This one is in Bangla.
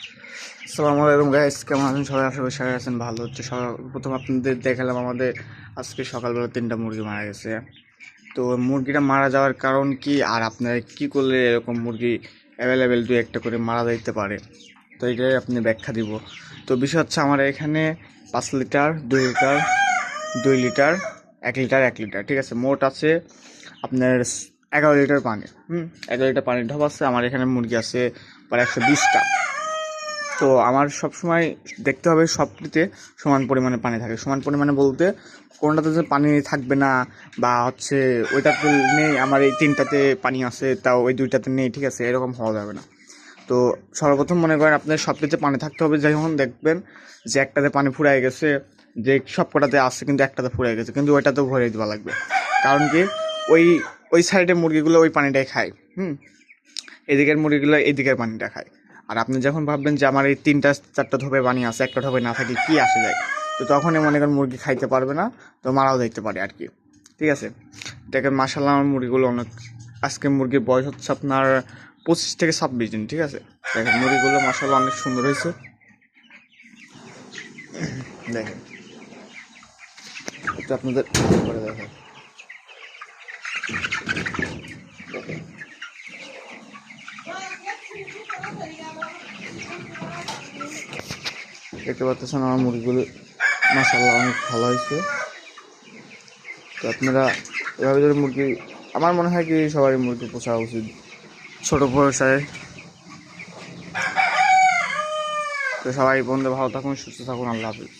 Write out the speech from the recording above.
আসসালামু আলাইকুম গাইস, কেমন আছেন সবাই? আশা করি সবাই আছেন, ভালো হচ্ছে সবাই। প্রথম আপনাদের দেখালাম আমাদের আজকে সকালবেলা 3টা মুরগি মারা গেছে। তো মুরগিটা মারা যাওয়ার কারণ কি, আর আপনারা কি করলে এরকম মুরগি অ্যাভেলেবেল 2-1টা করে মারা যাইতে পারে, তো এটাই আপনি ব্যাখ্যা দিব। তো বিষয় হচ্ছে আমার এখানে 5 litre, 2 litre, 2 litre, 1 litre, 1 litre, ঠিক আছে, মোট আছে আপনার 11 লিটার পানি। 11 লিটার পানির ঢপ আছে। আমার এখানে মুরগি আছে প্রায় 120টা। তো আমার সবসময় দেখতে হবে সবটিতে সমান পরিমাণে পানি থাকে। সমান পরিমাণে বলতে কোনটাতে যে পানি থাকবে না, বা হচ্ছে ওইটাতে নেই, আমার এই 3টাতে পানি আছে তাও ওই 2টাতে নেই, ঠিক আছে, এরকম হওয়া যাবে না। তো সর্বপ্রথম মনে করেন আপনার সবটিতে পানি থাকতে হবে। যখন দেখবেন যে একটাতে পানি ফুরাই গেছে, যে সব কটাতে আসছে কিন্তু একটাতে ফুরাই গেছে, কিন্তু ওইটাতেও ভরে দেওয়া লাগবে। কারণ কি, ওই ওই সাইডের মুরগিগুলো ওই পানিটাই খায়। এদিকের মুরগিগুলো এইদিকের পানিটা খায়। আর আপনি যখন ভাববেন যে আমার এই 3-4টা ঢোপে পানি আছে, একটা ঢোপে না থাকলে কি আসে যায়, তো তখনই মনে করেন মুরগি খাইতে পারবে না, তো মারাও যাইতে পারে আর কি। ঠিক আছে, দেখেন মাশাআল্লাহ আমার মুরগিগুলো অনেক, আজকে মুরগির বয়স হচ্ছে আপনার 25 থেকে 26 দিন। ঠিক আছে, দেখেন মুরগিগুলো মাশাআল্লাহ অনেক সুন্দর হয়েছে। দেখেন একটু আপনাদের করে দেখেন, দেখতে পাচ্ছেন আমার মুরগিগুলো মাশাআল্লাহ অনেক ভালো হয়েছে। তো আপনারা এভাবে যদি মুরগি, আমার মনে হয় কি সবারই মুরগি পোষা উচিত ছোটো পয়সায়। তো সবাই বন্ধু ভালো থাকুন, সুস্থ থাকুন, আল্লাহ হাফিজ।